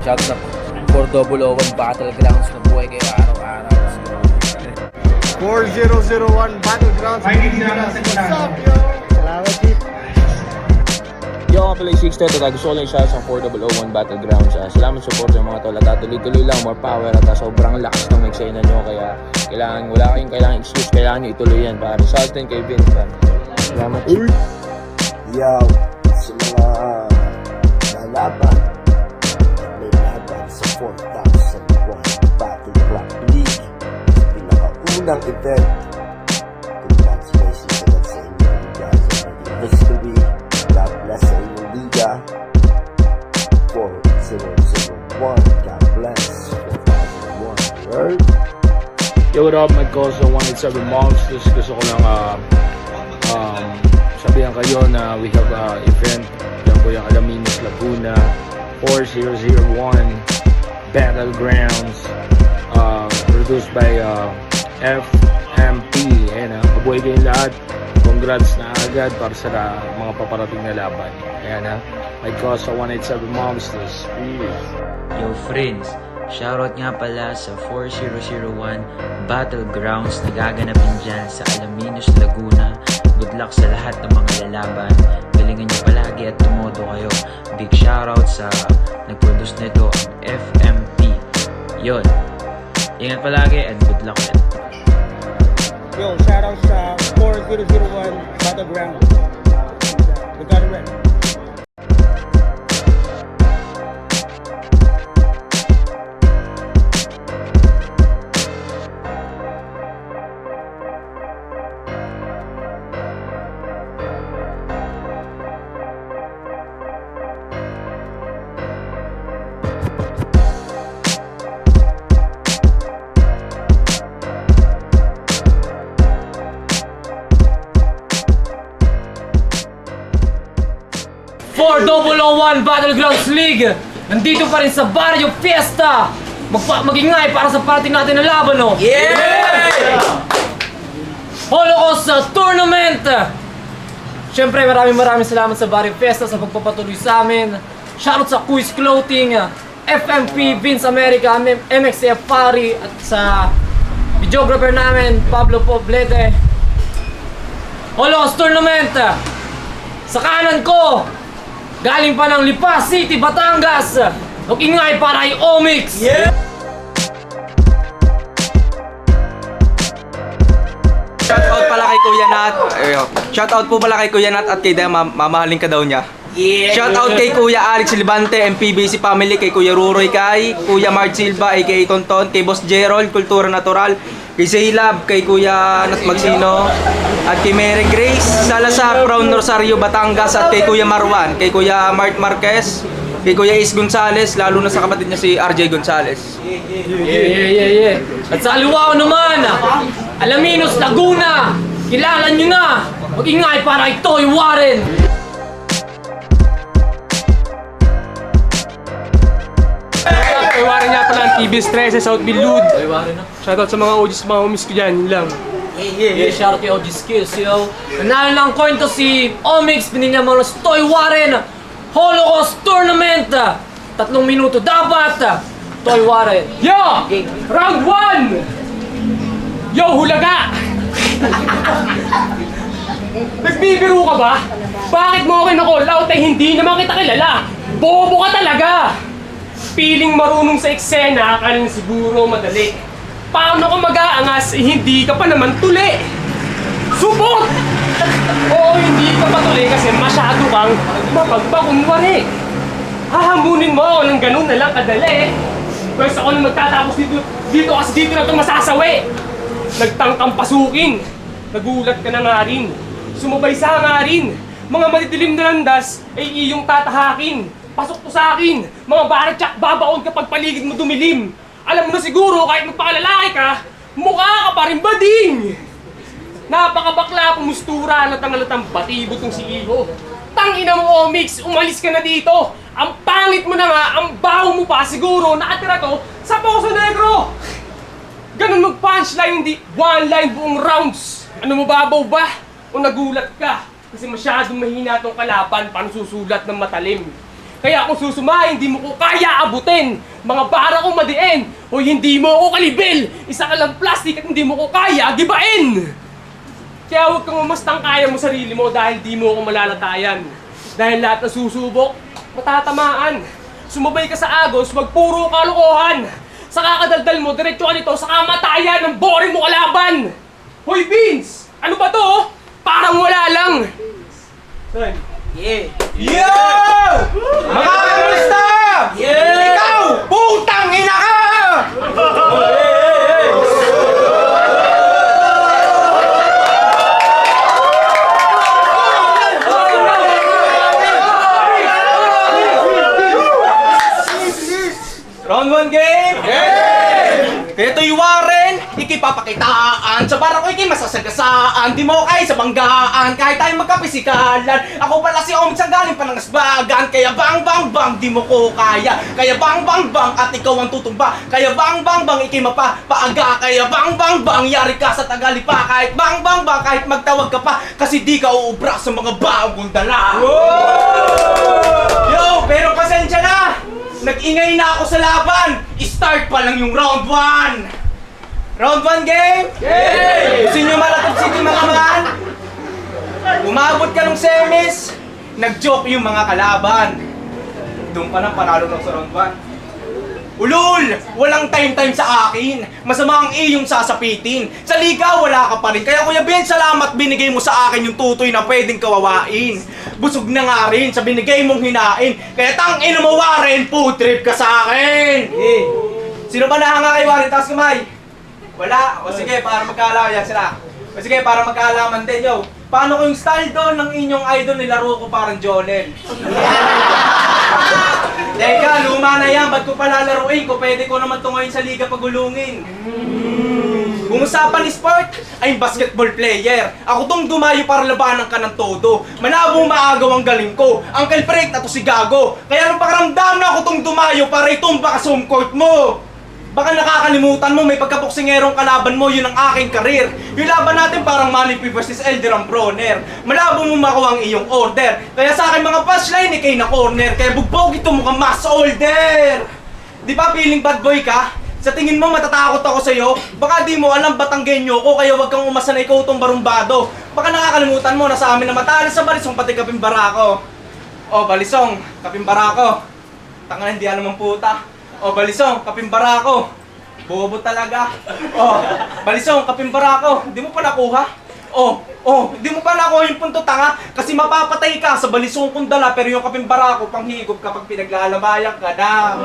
Shout sa 4001 Battlegrounds na buhay kayo araw-araw. 4001 Battlegrounds. What's up, yo? Salamat, Chief. Yo, nga pala yung 6 Teto. Gusto ko lang siya sa 4001 Battlegrounds. Salamat sa support sa mga tol. At tuloy-tuloy lang, more power. At sobrang lakas ng eksena nyo. Kaya wala kayong kailangan excuse. Kailangan nyo ituloy yan. Para sa atin kay Vince. Salamat, Chief. Yo, sa mga lalaban at may laban sa 4001 Battleground League sa pinakaunang event. Congratulations agad sa inyo. You guys are making history. God bless sa inyong liga. 4001. God bless. 4001. Word. Yo, what up, my cause 187 Monsters. Gusto ko lang sabihan kayo na we have event. Yan po yung Alaminos, Laguna 4001 Battlegrounds, produced by FMP. Ayan, mabuhay kayong lahat. Congrats na agad para sa mga paparating na laban. Ayan, my cause 187 Monsters. Peace. Yo friends, shoutout nga pala sa 4001 Battlegrounds na gaganapin dyan sa Alaminos, Laguna. Good luck sa lahat ng mga lalaban. Galingan nyo palagi at tumodo kayo. Big shoutout sa nag-produce nito, ang FMP. Yun. Ingat palagi and good luck ulit. Yo, shoutout sa 4001 Battlegrounds. We got it right. For 001 Battlegrounds League, nandito pa rin sa Barrio Fiesta. Magingay para sa party natin na laban, no? Yeah! Holocaust Tournament! Siyempre, maraming salamat sa Barrio Fiesta sa pagpapatuloy sa amin. Shoutout sa Quiz Clothing, FMP, Vince America, MXF Pari, at sa videographer namin, Pablo Poblete. Holocaust Tournament! Sa kanan ko, galing pa ng Lipa City, Batangas. Mag-ingay para kay Omix. Yeah! Shoutout pala kay Kuya Nat. Shoutout po pala kay Kuya Nat at kay Dema, mamahalin ka daw niya. Yeah! Shoutout kay Kuya Alex Libante, MPBC Family, kay Kuya Ruroy Kai, Kuya Mark Silva, aka Tonton, kay Boss Gerald, Kultura Natural, kay Zaylab, kay Kuya Nat Magsino, at kay Mary Grace Salazar from Rosario, Batangas, at kay Kuya Marwan, kay Kuya Mart Marquez, kay Kuya Is Gonzales, lalo na sa kapatid niya si RJ Gonzales. Yeah. At sa aliwao naman, Alaminos, Laguna. Kilala nyo na. Mag-ingay para kay Toy Warren. Kay Warren nga pala ang TBS 13 sa South Bilud. Toy Warren na. Shoutout sa mga OGs, mga homies ko dyan, yun lang. Yeah, shoutout kay OG Skills, yo. Nanalo ng coin to si Omix. Pinili mo na si Toy Warren. Holocaust Tournament! 3 minuto dapat! Toy Warren. Yo! Round 1! Yo, hulaga! Nagbibiro ka ba? Bakit mo ako na-call out ay hindi naman kita kilala? Bobo ka talaga! Piling marunong sa eksena, akala na siguro madali. Paano ka mag-aangas eh hindi ka pa naman tuli? Subot! Oo, hindi ka pa tuli kasi masyado kang mapagpakunwari. Hahamunin mo ako ng ganun na lang kadali. Pwes ako na magtatapos dito kasi dito na ito masasawi. Nagtangkang pasukin. Nagulat ka na nga rin. Sumabay sa nga rin. Mga madidilim na landas ay iyong tatahakin. Pasok to sa akin. Mga baratsak babaon kapag paligid mo dumilim. Alam mo na siguro kahit magpakalalaki ka, mukha ka pa rin bading. Napakabakla pumustura na tangalatang batibot ng si Iho. Tangina mo, Omix, umalis ka na dito. Ang pangit mo na nga, ang baho mo pa siguro nakatira to sa Poso Negro. Ganun mag-punchline, hindi one line buong rounds. Ano mo babaw ba? O nagulat ka? Kasi masyadong mahina tong kalaban, paano susulat ng matalim. Kaya kung susumahin, hindi mo ko kaya abutin. Mga bara kong madiin, o hindi mo ako kalibil. Isa ka lang plastic at hindi mo ko kaya gibain. Kaya huwag kang umastang kaya mo sarili mo dahil di mo ako malalatayan. Dahil lahat na susubok, matatamaan. Sumabay ka sa agos, wag puro kalokohan. Sa kakadaldal mo, diretso ka nito sa kamatayan ng boring mo kalaban. Hoy Vince! Ano ba to? Parang wala lang. Mga kamusta? Ikaw, putang ina ka! Round 1 game! Ito'y Warren, ikipapakitaan. Sa para ko masasagasaan. Di mo kay sa banggaan, kahit tayo magkapisikalan. Ako pala si Om sa galing pa ng asbagan. Kaya bang bang bang, di mo ko kaya. Kaya bang bang bang, at ikaw ang tutumba. Kaya bang bang bang, ikimapapaaga. Kaya bang bang bang, yari ka sa Tagalipa. Kahit bang bang bang, kahit magtawag ka pa. Kasi di ka uubra sa mga baong kong dala. Yo, pero pasensya na. Nag-ingay na ako sa laban! Start pa lang yung round 1! Round 1 game? Yay! Gusto nyo Malatag City mga man? Umabot ka ng semis, nag-joke yung mga kalaban. Doon pa nang panalo lang sa round 1. Ulul! Walang time-time sa akin. Masama ang iyong sasapitin. Sa liga, wala ka pa rin. Kaya Kuya Ben, salamat binigay mo sa akin yung tutoy na pwedeng kawawain. Busog na nga rin sa binigay mong hinain. Kaya tangin mo Warren, food trip ka sa akin. Sino ba nahanga kay Warren? Taas kamay. Wala? O sige, para magkaalaman yan sila. O sige, para magkaalaman din, yo. Paano ko yung style doon ng inyong idol nilaro ko parang Jonel? Teka, luma na yan. Ba't ko palalaruin? Kung pwede ko naman ito ngayon sa liga pagulungin. Kung usapan ni sport, ay basketball player. Ako tong dumayo para labanan ka ng todo. Malabong maagaw ang galing ko. Uncle Break na to si Gago. Kaya nung pakaramdam na ako tong dumayo para itumba ka sa home court mo. Baka nakakalimutan mo, may pagkaboksingерong kalaban mo, yun ang aking karir. Yung laban natin parang Manny P vs. Elderam Broner. Malabo mo makuha ang iyong order. Kaya sa akin mga punchline, ikay na corner. Kaya bugbog ito mukhang mas older. Di ba feeling bad boy ka? Sa tingin mo matatakot ako sa'yo? Baka di mo alam Batanggenyo ko, kaya wag kang umasa na ikaw tong barumbado. Baka nakakalimutan mo na sa amin na matali sa Balisong pati Kapimbara ko. O Balisong, Kapimbara ko. Tanga hindi alam ang puta. O Balisong, Kapimbara ko. Bobo talaga. O Balisong, Kapimbara ko. Di mo pa nakuha? Di mo pa nakuha yung punto tanga. Kasi mapapatay ka sa Balisong kong dala. Pero yung Kapimbara ko, panghigop kapag pinaglalabayan ka na.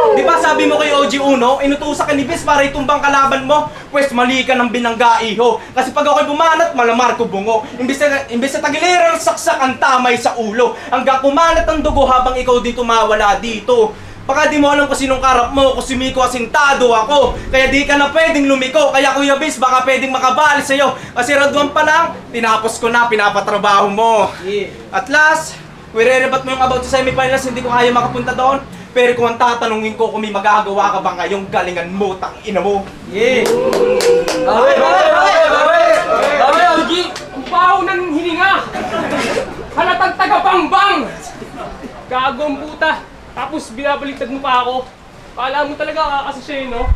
Di ba sabi mo kay OG Uno, inutusan ka ni Bis para itumbang kalaban mo? Pwes mali ka ng binangga, iho. Kasi pag ako'y bumanat, malamar ko bungo. Imbes na tagiliran, saksak ang tamay sa ulo. Hanggang kumalat ang dugo habang ikaw din tumawala dito. Baka di mo alam kung sinong karap mo, kung sumiko asintado ako. Kaya di ka na pwedeng lumiko. Kaya Kuya Bis, baka pwedeng makabali sa'yo. Kasi raduan pa lang, tinapos ko na, pinapatrabaho mo. At last, wire-rebat mo yung about sa semifinals, hindi ko kaya makapunta doon. Pero kung ang tatanungin ko kung may magagawa ka ba ngayong galingan mo, tang ina mo. Bawi, OG! baho ng hininga. Halatang taga-bangbang. Gago ang puta. Tapos binabaliktad mo pa ako. Kala mo talaga kakasasya, no?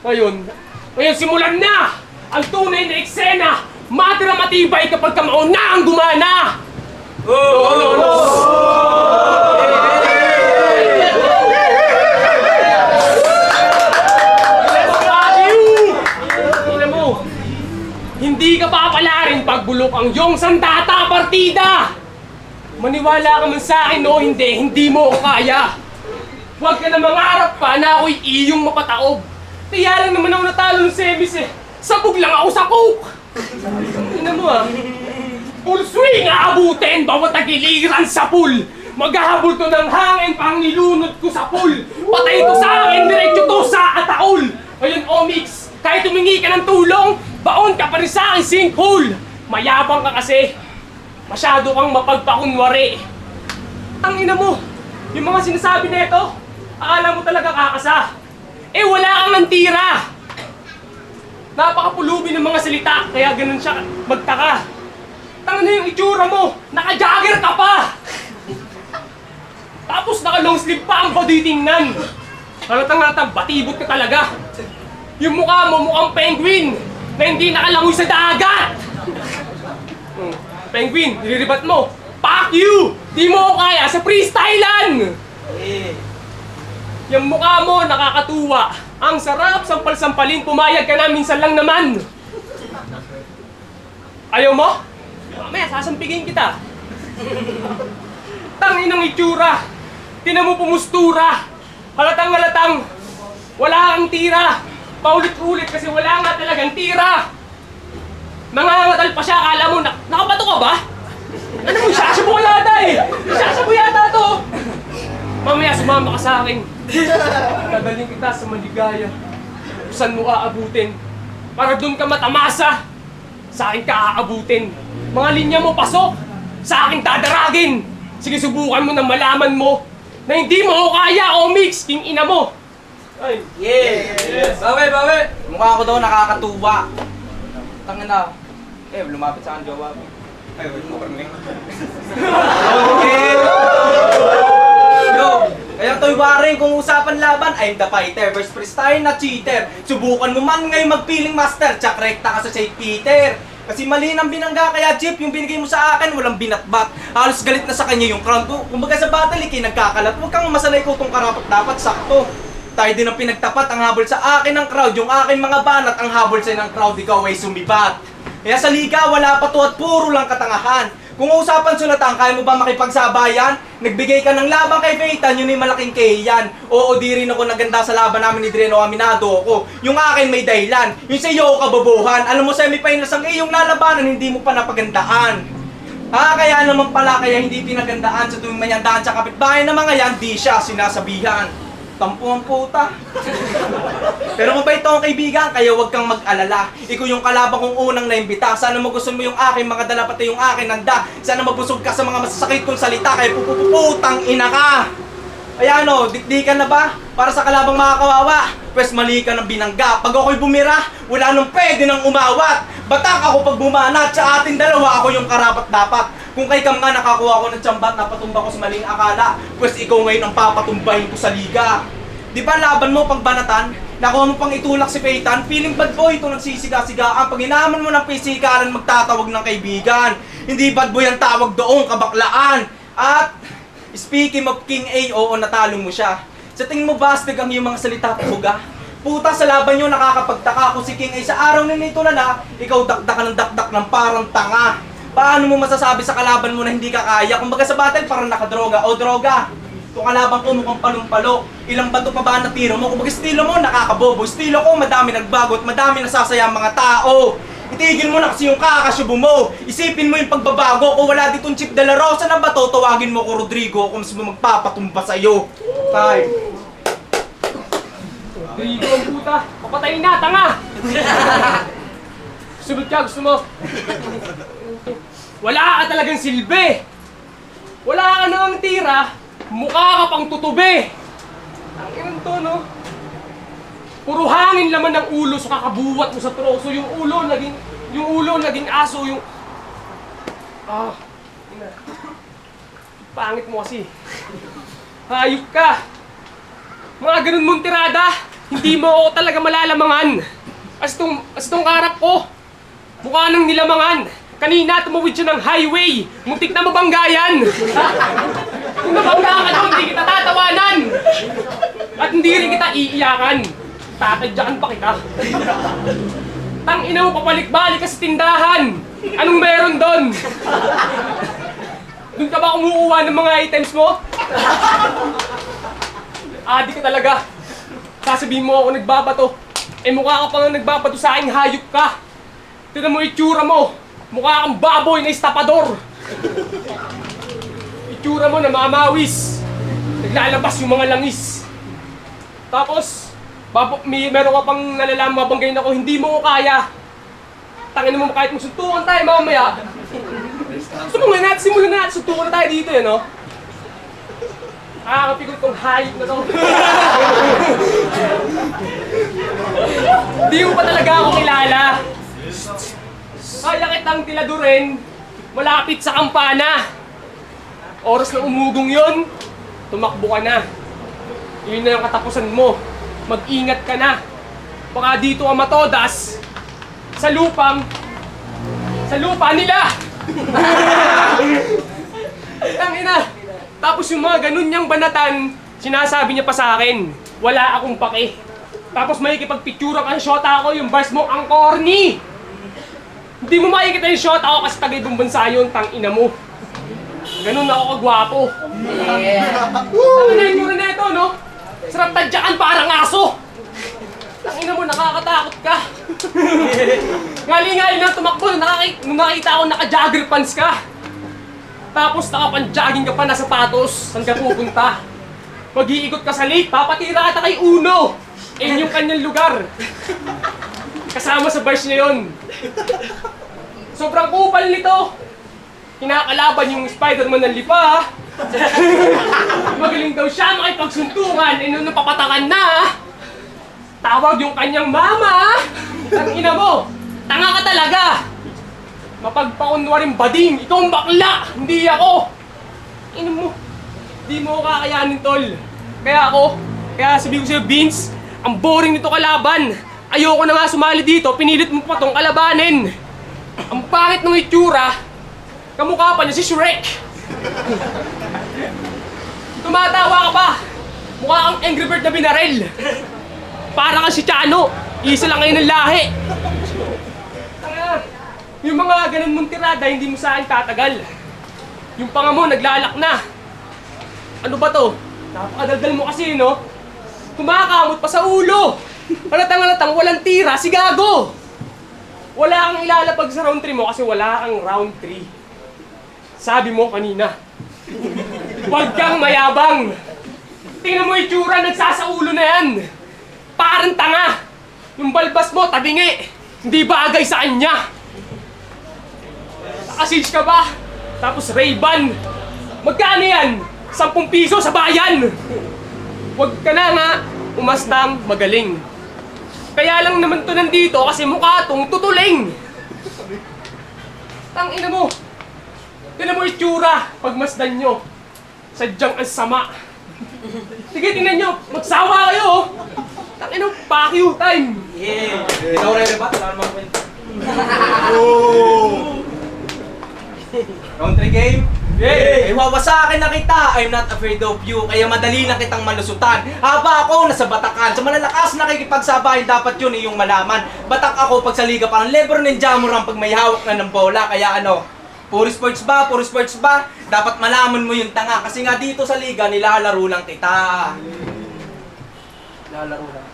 Ngayon, simulan na! Ang tunay na eksena! Matira matibay kapag kamauna ang gumana! Hindi ka papalarin pagbulok ang iyong sandata partida! Maniwala ka man sa akin o hindi mo ko kaya. Huwag ka na mangarap pa na ako'y iyong mapataob. Kaya lang naman ako natalo ng semis eh. Sabog lang ako sa coke! Tingnan mo ah. Full swing aabutin bawat tagiliran sa pool. Maghahabol to ng hangin pang nilunod ko sa pool. Patay ito sa akin, diretso to sa ataol. Ngayon Omix, kahit humingi ka ng tulong, baon ka pa rin sa akin sinkhole. Mayabang ka kasi. Masyado kang mapagpakunwari. Ang ina mo, yung mga sinasabi nito, akala mo talaga kakasa. Eh wala kang antira. Napakapulubi ng mga salita, kaya ganun siya magtaka. Tangan na yung itsura mo, naka-jogger ka pa. Tapos naka-long sleeve pa ang body tingnan. Halatang batibot ka talaga. Yung mukha mo mukhang penguin na hindi nakalangoy sa dagat. Penguin, niliribat mo. Fuck you! Di mo ako kaya sa freestylean! Yung mukha mo nakakatuwa. Ang sarap sampal-sampalin, pumayag ka na minsan lang naman. Ayaw mo? Mamaya, sasampigin kita. Tangin ng itsura. Tinan mo pumustura. Halatang-halatang. Wala kang tira. Paulit-ulit kasi wala nga talagang tira. Nangangatal pa siya, akala mo, nakabato ka ba? Ano mo, isasabu yata eh! Isasabu yata to! Mamaya sumama ka sa akin. Dadaling kita sa maligaya. Kung saan mo aabutin. Para doon ka matamasa. Sa akin ka aabutin. Mga linya mo pasok. Sa akin dadaragin. Sige, subukan mo na malaman mo na hindi mo ako kaya, Omix, king ina mo. Ay. Yes! Bawi! Mukha ko daw nakakatuwa. Tangin na. Lumapit sa akin jowa mo. Ay, wala mo parang Yo! Kaya to'y waring kung usapan laban, I'm the fighter versus freestyle na cheater. Subukan mo man ngayon magpiling master, tsak rekta ka sa St. Peter. Kasi mali ng binangga, kaya Jeep, yung binigay mo sa akin, walang binatbat. Halos galit na sa kanya yung crown ko. Kumbaga sa battle, nagkakalat. Huwag kang masanay ko itong karapat dapat sakto. Tayo din ang pinagtapat, ang habol sa akin ng crowd, yung akin mga banat, ang habol sa ng crowd, ikaw ay sumibat. Kaya sa liga, wala pa to at puro lang katangahan. Kung usapan sulatan, kaya mo ba makipagsabayan? Nagbigay ka ng laban kay Peyton, yun ay malaking kahiyan. Oo, di rin ako naganda sa laban namin ni Dreno, aminado ako. Yung akin may dahilan, yung sa iyo kabobohan. Alam mo, semi-finals ang iyong lalabanan, hindi mo pa napagandaan. Kaya naman pala, kaya hindi pinagandaan sa tuwing mayandaan sa kapitbahay na mga yan, di siya sinasabihan. Tampo ang puta. Pero mabait akong kaibigan, kaya huwag kang mag-alala. Ikaw yung kalaban kong unang naimbita. Sana magustuhan mo yung aking mga dala, pati yung aking handa. Sana mabusog ka sa mga masasakit kong salita, kaya pupuputang ina ka. Kaya ano, dikdikan na ba? Para sa kalabang makakawawa? Pwes mali ka ng binangga. Pag ako'y bumira, wala nang pwede nang umawat. Batak ako pag bumanat, sa ating dalawa ako yung karapat dapat. Kung kay Kam nga nakakuha ko ng tsambat, napatumba ko sa maling akala, pwes ikaw ngayon ang papatumbahin ko sa liga. Di ba laban mo pagbanatan? Nakuha mo pang itulak si Peyton, feeling bad boy ito nagsisiga-sigaan. Pag inaman mo ng pisikalan, magtatawag ng kaibigan. Hindi bad boy ang tawag doon, kabaklaan. At speaking of King A, oo, natalo mo siya. Sa tingin mo bastig ang iyong mga salita, puga? Puta, sa laban nyo nakakapagtaka kung si King A sa araw na nito na ikaw dakdak ng dakdak ng parang tanga. Paano mo masasabi sa kalaban mo na hindi ka kaya? Kumbaga sa battle parang nakadroga o droga. Kung kalaban ko mukhang palumpalo, ilang bato pa ba na tiro mo? Kumbaga estilo mo nakakabobo, estilo ko madami nagbago at madami nasasaya ang mga tao. Itigil mo na kasi yung kakasubo mo. Isipin mo yung pagbabago. Kung wala ditong Chip de la Rosa na bato, tawagin mo ko Rodrigo kung mas mo magpapatumba sa'yo. Time. Rodrigo ang puta, papatayin na, tanga! Sunod ka, gusto mo? Wala ka talagang silbi! Wala ka nang tira, mukha ka pang tutubi! Ang ilan to, no? Puro hangin laman ng ulo, so kakabuwat mo sa troso. Yung ulo, naging Yung ulo naging aso, yung... Ah, ina. Pangit mo kasi. Hayop ka. Mga ganun mong tirada, hindi mo ako talaga malalamangan. As tong karap ko, mukha ng nilamangan. Kanina tumawid siya ng highway, muntik na mabanggayan. Kung nabangga ka doon, hindi kita tatawanan. At hindi rin kita iiyakan. Tatadyakan pa kita. Tangina mo, papalik-balik ka sa tindahan. Anong meron doon? Doon ka ba kumukuha ng mga items mo? Adi ka talaga. Sasabihin mo ako nagbabato. Eh mukha ka pa nga nagbabato sa aking hayop ka. Tignan mo itsura mo. Mukha kang baboy na estapador. Itsura mo na mamawis. Naglalabas yung mga langis. Tapos, meron ka pang nalalaman mabanggayin ako, hindi mo ko kaya. Tangin mo kahit magsuntukan tayo mamaya. Gusto mo nga natin, simulan natin, suntukan na tayo dito yan, no? Kapikot tong hayop na to. Hindi mo pa talaga ako kilala. Kaya kitang tiladurin, malapit sa kampana. Oras na umugong yon, tumakbo ka na. Yun na yung katapusan mo. Mag-ingat ka na. Baka dito ka matodas sa lupa nila. Tangina. Tapos yung mga ganun niyang banatan, sinasabi niya pa sa akin, wala akong pake. Tapos may ikipagpicture ka ng shot ako, yung bars mo ang corny. Hindi mo makikita yung shot ako kasi taga-ibang bansa yun, tangina mo. Ganun ako kagwapo. Tangina yung yura na ito, no? Sarap tadyakan parang aso. Tangina mo, nakakatakot ka. Ngali-ngali lang tumakbo nung nakita ako naka-jogger pants ka. Tapos nakapan-jogging ka pa na sapatos. Saan ka pupunta? Mag-iikot ka sa lake, papatira ka kay Uno. Yung kanyang lugar. Kasama sa bars niya yun. Sobrang kupal nito. Kinakalaban yung Spider-Man ng lipa. Magaling daw siya makipagsuntukan. Nung napapatakan na. Tawag yung kanyang mama. Tangina mo. Tanga ka talaga. Mapagpakunwaring bading. Ikaw ang bakla. Hindi ako. Ina mo. Hindi mo kakayanin, tol. Kaya sabihin ko sa'yo, Vince, ang boring nito kalaban. Ayoko na nga sumali dito. Pinilit mo pa tong kalabanin. Ang pangit ng itsura. Kamukha pa niya si Shrek. Tumatawa ka pa. Mukha kang Angry Bird na binarel. Para kang si Chano. Isa lang ngayon ng lahi. Yung mga ganun mong tirada, hindi mo saan tatagal. Yung panga mo, naglalak na. Ano ba to? Napakadaldal mo kasi, no? Kumakamot pa sa ulo. Halatang walang tira, si Gago. Wala kang ilalapag sa round 3 mo kasi wala kang round 3. Sabi mo kanina. Huwag kang mayabang. Tingnan mo itsura, nagsasaulo na yan. Parang tanga. Yung balbas mo, tabingi. Hindi bagay sa kanya. Nakasage ka ba? Tapos Ray-Ban. Magkano yan? 10 piso sa bayan. Huwag ka na nga umastang magaling. Kaya lang naman to nandito kasi mukha tong tutuling. Tangina mo. Tingnan mo itsura pagmasdan nyo. Sadyang ang sama. Sige, tingnan nyo. Magsawa kayo, oh. Tangina mo, fuck you time. Yeah. Ikaw rin ba? Wala namang kwento. Round 3 game? Yay! Wawasakin na kita, I'm not afraid of you, kaya madali na kitang malusutan. Haba ako nasa batakan, sa malalakas nakikipagsabahin, dapat yun iyong malaman. Batak ako pag sa liga, parang Lebron and Jamoran pag may hawak na ng bola, kaya ano? Puro sports ba? Dapat malaman mo yung tanga, kasi nga dito sa liga, nilalaro lang kita. Nilalaro lang.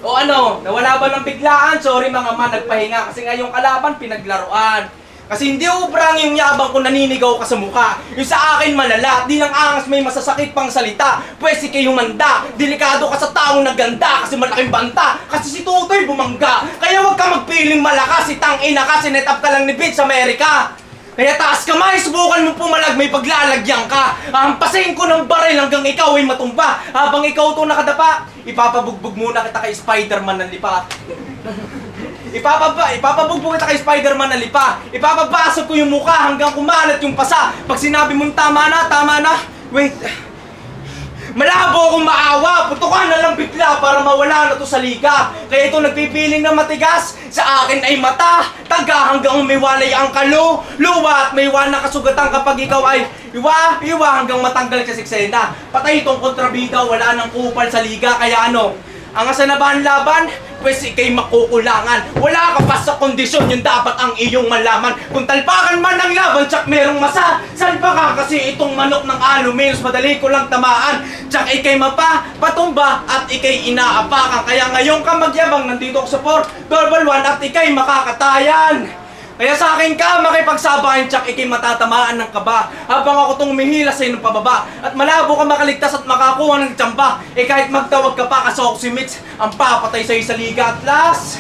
O ano, nawala ba ng biglaan? Sorry mga man, nagpahinga, kasi nga yung kalaban pinaglaruan. Kasi hindi ubrang yung yabang ko, naninigaw ka sa mukha. Yung sa akin malala, di nang angas may masasakit pang salita. Pwes ikay humanda, delikado ka sa taong naganda kasi malaking banta. Kasi si Tutoy bumangga, kaya wag ka magpiling malakas. Si tangina ka, sinetap ka lang ni Vince America. Kaya taas kamay, subukan mo pumalag, may paglalagyan ka. Hampasin ko ng baril hanggang ikaw ay matumba. Habang ikaw to nakadapa, ipapabugbog muna kita kay Spider-Man ng lipa. Ipapabugbog kita kay Spider-Man na lipa. Ipapabasag ko yung mukha hanggang kumalat yung pasa. Pag sinabi mong tama na. Wait. Malabo akong maawa. Putukan na lang bigla para mawala na to sa liga. Kaya ito nagpipiling na matigas. Sa akin ay mata. Taga hanggang umiwalay ang kalo. Luwa at may na kasugatan kapag ikaw ay iwa hanggang matanggal ka sa eksena. Patay itong kontrabida. Wala nang kupal sa liga. Kaya ano? Ang asa na ba ang laban? Pwes ikay makukulangan. Wala ka pa sa kondisyon, yun dapat ang iyong malaman. Kung talpakan man ang laban, tsak merong masa. Saan pa ka kasi itong manok ng aluminos? Madali ko lang tamaan. Tsak ikay patumba at ikay inaapakan. Kaya ngayon ka magyabang, nandito ako sa 4-1 at ikay makakatayan. Kaya sa akin ka makipagsabayan, tsak ikay matatamaan ng kaba. Habang ako tong umihila sa inong pababa. At malabo ka makaligtas at makakuha ng tsamba. Eh kahit magtawag ka pa kasi si Mitch, ang papatay sa'yo sa liga at last.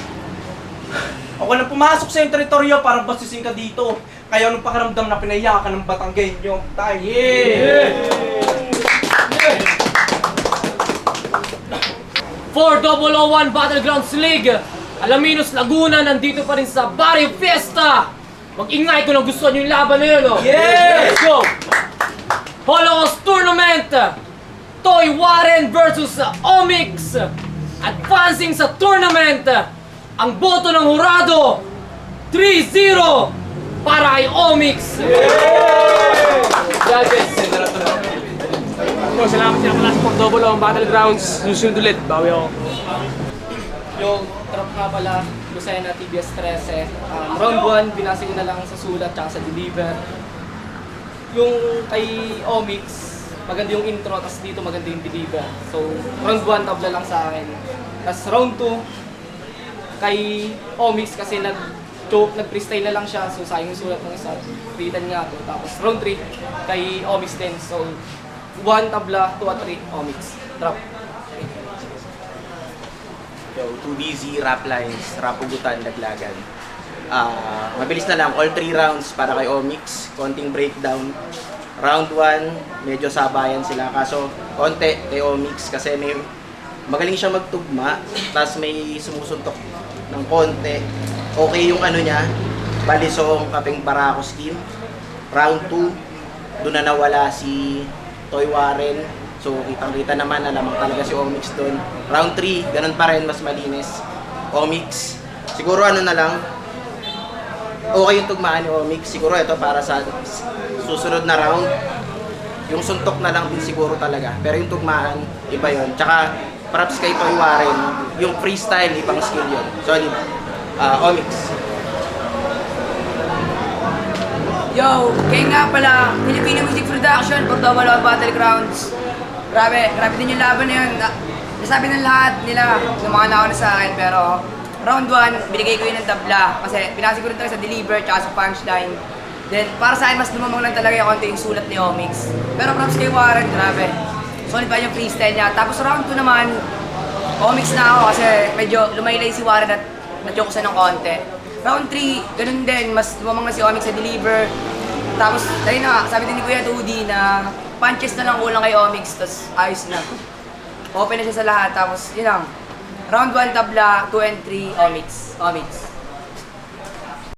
Ako nang pumasok sa iyong teritoryo para basisin ka dito. Kaya anong pakiramdam na pinaya ka ng Batanggenyo? Tayo! Yeah! 4-0-1 Battlegrounds League. Alaminos Laguna, nandito pa rin sa Barrio Fiesta. Mag-ingay kung nagustuhan yung laban na yun, oh. Yes! Let's go! Holocaust Tournament. Toy Warren versus Omix. Advancing sa tournament. Ang boto ng hurado, 3-0 para kay Omix. Judges. Salamat sa klase po. Double on Battlegrounds. Susunod ulit. Bawi ako. Yung trap nga pala, Lucena TBS 13. Round 1, binasa ko na lang sa sulat tsaka sa deliver. Yung kay Omix, maganda yung intro, tapos dito maganda yung deliver. So, round 1, tabla lang sa akin. Tapos round 2, kay Omix kasi nag-freestyle na lang siya. So, sayang yung sulat ng isa. Kritan nga to. Tapos round 3, kay Omix din. So, 1 tabla, 2 at 3, Omix. Trap. Yo, 2BZ, rap lines, rap ugutan, laglagan. Mabilis na lang, all 3 rounds para kay Omix, konting breakdown. Round 1, medyo sabayan sila, kaso konti kay Omix kasi magaling siya magtugma, tapos may sumusuntok ng konti. Okay yung ano niya, balisong kaping barako scheme. Round 2, doon na nawala si Toy Warren. So, kitang-kita naman na lamang talaga si Omix doon. Round 3, ganun pa rin, mas malinis. Omix, siguro ano na lang, okay yung tugmaan ni Omix. Siguro ito para sa susunod na round, yung suntok na lang din siguro talaga. Pero yung tugmaan, iba yun. Tsaka, props kay Toy Warren, yung freestyle, ibang skill yun. Solid. Omix. Yo, kaya nga pala, Filipino Music Production, Portobalo Battlegrounds. Grabe din yung laban na yun. Nasabi ng lahat nila, ng mga nauna sa akin, pero round 1, binigay ko yun ng tabla. Kasi pinasi ko rin talaga sa deliver, tsaka sa punchline. Then, para sa akin, mas lumamang lang talaga yung konti yung sulat ni Omix. Pero props kay Warren, grabe. Solid pa yung freestyle niya. Tapos round 2 naman, Omix na ako kasi medyo lumaylay si Warren at na-joke siya ng konti. Round 3, ganun din, mas lumamang na si Omix sa deliver. Tapos, dahil na, sabi din ni Kuya Tudy na punches na lang kulang kay Omix, tapos ayos na. Open na siya sa lahat, tapos yun lang. Round 1 tabla, 2 and 3, Omix.